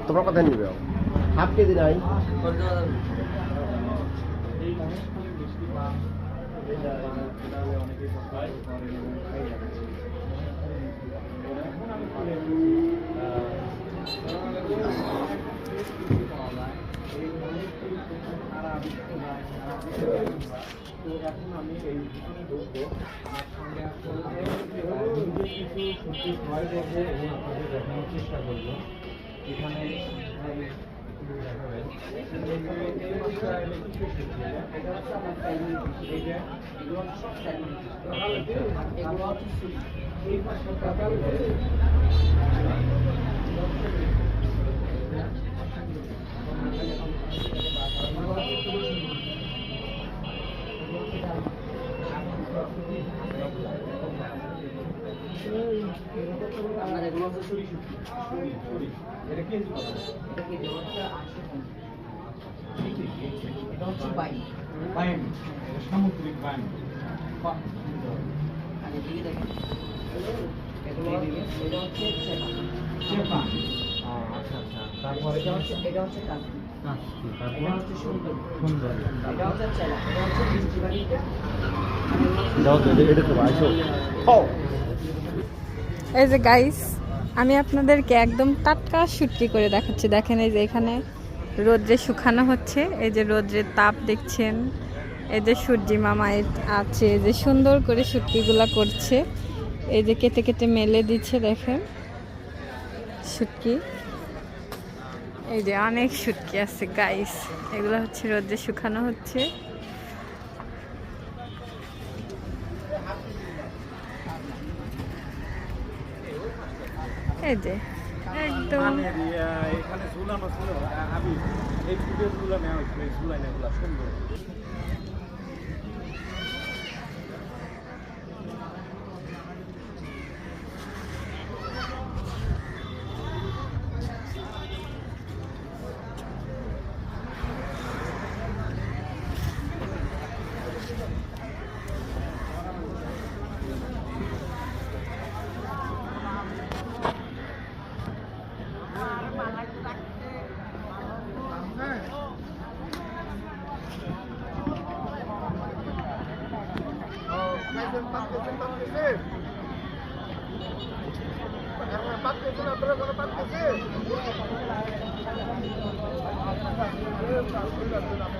তোমরা কথা নিবে হাফ কেজি নাই তো এখন আমি এই ভিতরে ঢুকবো আমার সঙ্গে কিছু ভয় করবে এবং আপনাদের দেখানোর চেষ্টা করবো এখানে সামুদ্রিক বাইন তারপরে এটা হচ্ছে সুন্দর এটা হচ্ছে চেলা এটা হচ্ছে মিষ্টিবাড়িতে এই যে গাইস আমি আপনাদেরকে একদম টাটকা শুটকি করে দেখাচ্ছি। দেখেন এই যে এখানে রোদ্রে শুকানো হচ্ছে, এই যে রোদ্রের তাপ দেখছেন, এই যে সূর্যি মামা আছে যে সুন্দর করে শুটকিগুলা করছে, এই যে কেটে কেটে মেলে দিচ্ছে। দেখেন শুটকি, এই যে অনেক শুটকি আছে গাইস, এগুলো হচ্ছে রোদ্রে শুকানো হচ্ছে। এই যে একদম এখানে ঝুলানো ছিল, আমি এই ভিডিও ঝুলা নেওয়া হয়েছিল, এই ঝুলাই নেগুলা সুন্দর। পাঁচ